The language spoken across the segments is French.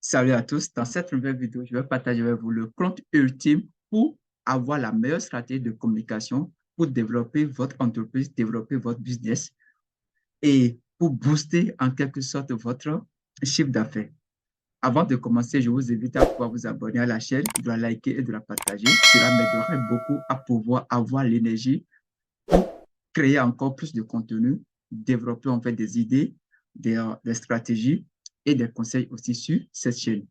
Salut à tous. Dans cette nouvelle vidéo, je vais partager avec vous le compte ultime pour avoir la meilleure stratégie de communication pour développer votre entreprise, développer votre business et pour booster en quelque sorte votre chiffre d'affaires. Avant de commencer, je vous invite à pouvoir vous abonner à la chaîne, de la liker et de la partager. Cela m'aiderait beaucoup à pouvoir avoir l'énergie pour créer encore plus de contenu, développer en fait des idées, des stratégies et des conseils aussi sur cette chaîne.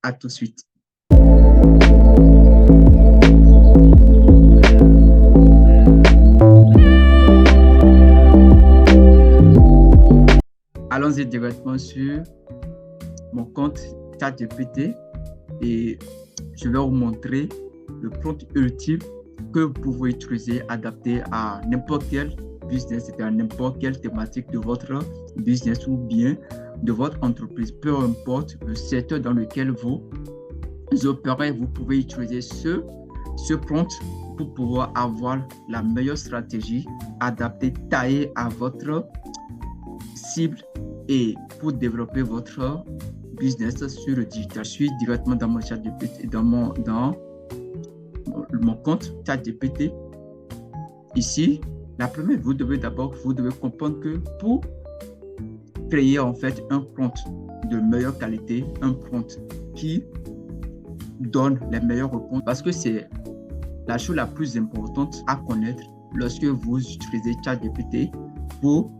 À tout de suite. Allons-y directement sur mon compte ChatGPT et je vais vous montrer le prompt ultime que vous pouvez utiliser, adapté à n'importe quel business, c'est-à-dire à n'importe quelle thématique de votre business ou bien de votre entreprise, peu importe le secteur dans lequel vous opérez, vous pouvez utiliser ce prompt pour pouvoir avoir la meilleure stratégie adaptée, taillée à votre cible et pour développer votre business sur le digital. Je suis directement dans mon ChatGPT, dans mon compte ChatGPT. Ici, la première, vous devez comprendre que pour créer en fait un prompt de meilleure qualité, un prompt qui donne les meilleures réponses, parce que c'est la chose la plus importante à connaître lorsque vous utilisez ChatGPT pour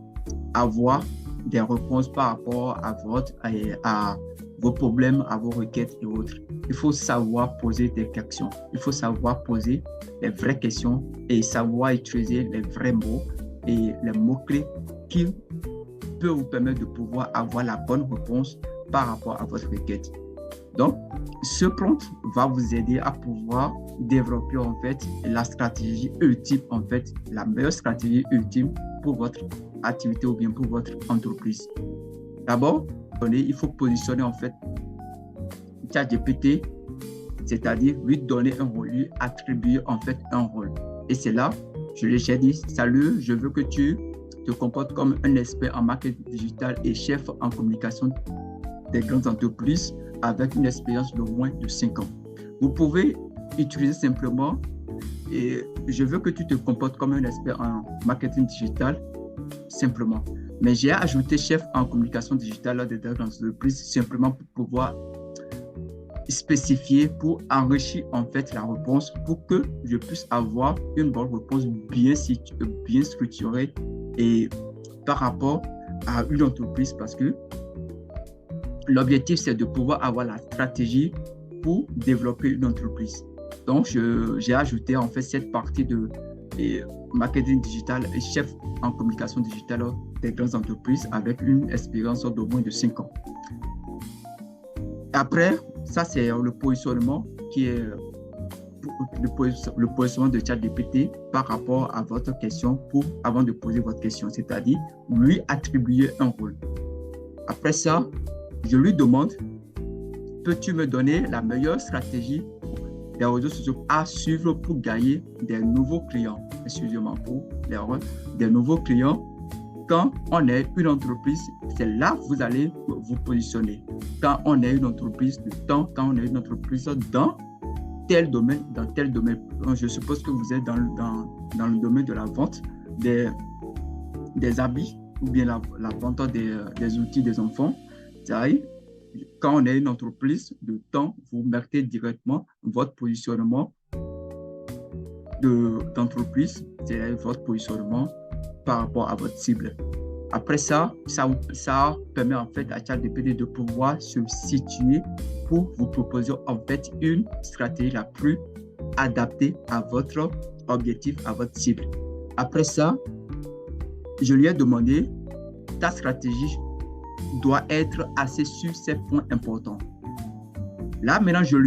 avoir des réponses par rapport à vos problèmes, à vos requêtes et autres. Il faut savoir poser des questions. Il faut savoir poser les vraies questions et savoir utiliser les vrais mots et les mots-clés qui peuvent vous permettre de pouvoir avoir la bonne réponse par rapport à votre requête. Donc, ce prompt va vous aider à pouvoir développer en fait la stratégie ultime, en fait, la meilleure stratégie ultime pour votre activité ou bien pour votre entreprise. D'abord, il faut positionner en fait ChatGPT, c'est-à-dire lui donner un rôle, lui attribuer en fait un rôle. Et c'est là, je l'ai déjà dit, salut, je veux que tu te comportes comme un expert en marketing digital et chef en communication des grandes entreprises avec une expérience de moins de 5 ans. Vous pouvez utiliser simplement et je veux que tu te comportes comme un expert en marketing digital simplement. Mais j'ai ajouté chef en communication digitale des grandes entreprises simplement pour pouvoir spécifier, pour enrichir en fait la réponse pour que je puisse avoir une bonne réponse bien structurée et par rapport à une entreprise, parce que l'objectif c'est de pouvoir avoir la stratégie pour développer une entreprise. Donc j'ai ajouté en fait cette partie de marketing digital et chef en communication digitale des grandes entreprises avec une expérience de moins de 5 ans. Après, ça c'est le positionnement qui est le positionnement de ChatGPT par rapport à votre question avant de poser votre question, c'est-à-dire lui attribuer un rôle. Après ça, je lui demande, peux-tu me donner la meilleure stratégie des réseaux sociaux à suivre pour gagner des nouveaux clients, excusez-moi pour l'erreur, des nouveaux clients. Quand on est une entreprise, c'est là que vous allez vous positionner. Quand on est une entreprise de temps, quand on est une entreprise dans tel domaine, je suppose que vous êtes dans le domaine de la vente des habits ou bien la vente des outils des enfants. C'est-à-dire, quand on est une entreprise de temps, vous mettez directement votre positionnement d'entreprise, c'est-à-dire votre positionnement par rapport à votre cible. Après ça permet en fait à ChatGPT de pouvoir se situer pour vous proposer en fait une stratégie la plus adaptée à votre objectif, à votre cible. Après ça, je lui ai demandé, ta stratégie doit être assez sur ces points importants. Là, maintenant, je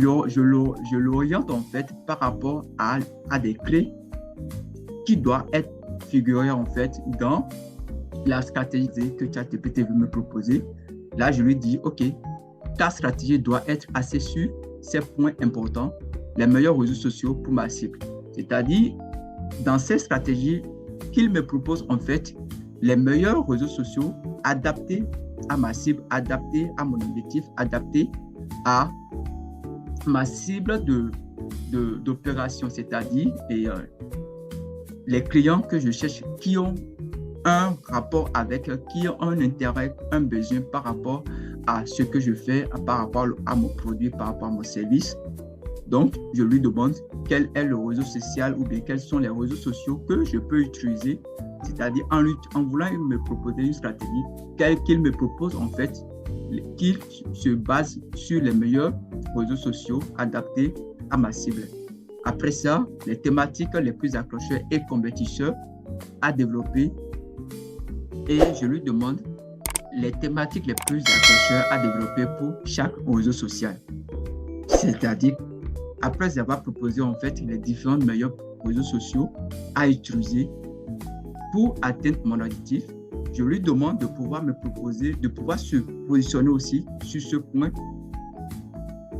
l'oriente en fait par rapport à des clés qui doivent être figurées en fait dans la stratégie que ChatGPT veut me proposer. Là, je lui dis, OK, ta stratégie doit être assez sur ces points importants, les meilleurs réseaux sociaux pour ma cible. C'est-à-dire, dans ces stratégies qu'il me propose en fait, les meilleurs réseaux sociaux adaptés à ma cible, adapté à mon objectif, adapté à ma cible d'opération, c'est-à-dire les clients que je cherche qui ont un rapport avec, qui ont un intérêt, un besoin par rapport à ce que je fais, par rapport à mon produit, par rapport à mon service. Donc, je lui demande quel est le réseau social ou bien quels sont les réseaux sociaux que je peux utiliser, c'est-à-dire en voulant me proposer une stratégie, qu'il me propose en fait, qu'il se base sur les meilleurs réseaux sociaux adaptés à ma cible. Après ça, les thématiques les plus accrocheurs et convertisseurs à développer, et je lui demande les thématiques les plus accrocheurs à développer pour chaque réseau social. C'est-à-dire, après avoir proposé en fait les différents meilleurs réseaux sociaux à utiliser pour atteindre mon objectif, je lui demande de pouvoir me proposer, de pouvoir se positionner aussi sur ce point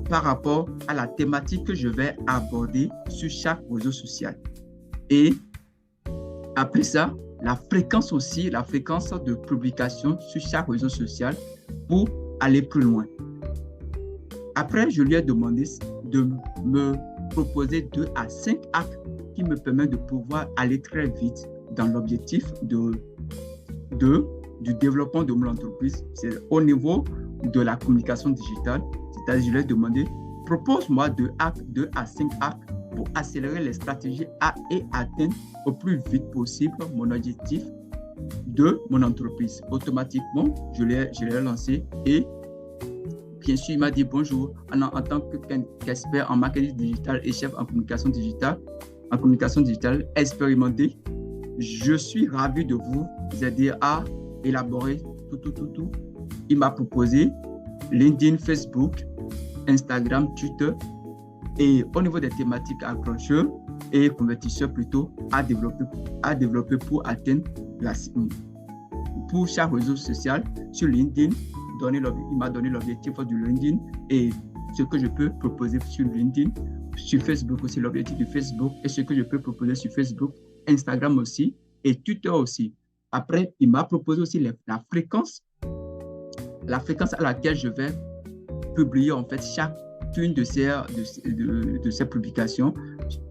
par rapport à la thématique que je vais aborder sur chaque réseau social. Et après ça, la fréquence aussi, la fréquence de publication sur chaque réseau social pour aller plus loin. Après, je lui ai demandé de me proposer 2 à 5 actes qui me permettent de pouvoir aller très vite dans l'objectif du développement de mon entreprise. C'est au niveau de la communication digitale. C'est-à-dire, je lui ai demandé, propose-moi 2 à 5 actes pour accélérer les stratégies et atteindre au plus vite possible mon objectif de mon entreprise. Automatiquement, je l'ai lancé et bien sûr, il m'a dit bonjour en tant qu'expert en marketing digital et chef en communication digitale expérimenté. Je suis ravi de vous aider à élaborer tout. Il m'a proposé LinkedIn, Facebook, Instagram, Twitter et au niveau des thématiques accrocheurs et convertisseurs plutôt à développer pour atteindre pour chaque réseau social sur LinkedIn. Il m'a donné l'objectif du LinkedIn et ce que je peux proposer sur LinkedIn, sur Facebook aussi, l'objectif du Facebook et ce que je peux proposer sur Facebook, Instagram aussi et Twitter aussi. Après, il m'a proposé aussi la fréquence à laquelle je vais publier en fait chacune de ces publications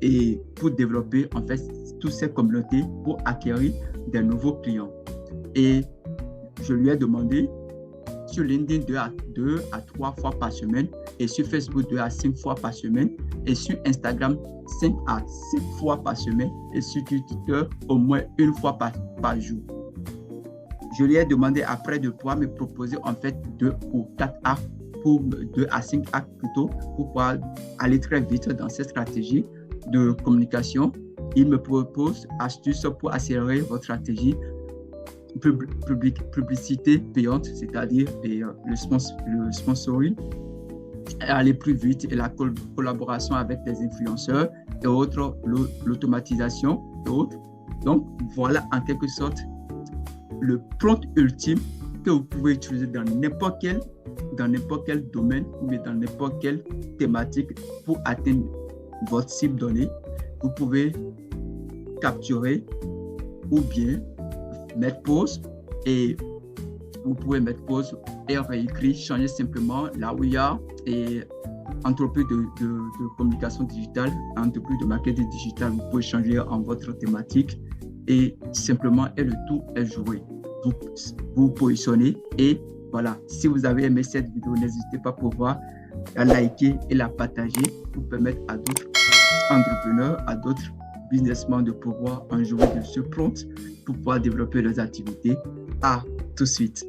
et pour développer en fait toutes ces communautés pour acquérir des nouveaux clients. Et je lui ai demandé sur LinkedIn 2 à 3 fois par semaine et sur Facebook 2 à 5 fois par semaine et sur Instagram 5 à 7 fois par semaine et sur Twitter au moins 1 fois par jour. Je lui ai demandé après de pouvoir me proposer en fait 2 ou 4 actes, 2 à 5 actes plutôt, pour pouvoir aller très vite dans cette stratégie de communication. Il me propose astuces pour accélérer votre stratégie publicité payante, c'est-à-dire le sponsoring, aller plus vite et la collaboration avec les influenceurs et autres, l'automatisation et autres. Donc, voilà en quelque sorte le prompt ultime que vous pouvez utiliser dans n'importe quel domaine ou dans n'importe quelle thématique pour atteindre votre cible donnée. Vous pouvez capturer ou bien mettre pause et vous pouvez mettre pause et réécrire, changer simplement là où il y a et entreprise de communication digitale, entreprise de marketing digital, vous pouvez changer en votre thématique et simplement et le tout est joué. Vous positionnez et voilà. Si vous avez aimé cette vidéo, n'hésitez pas à pouvoir la liker et la partager pour permettre à d'autres entrepreneurs, à d'autres businessmen de pouvoir en jouer de ce prompt pour pouvoir développer leurs activités. À tout de suite.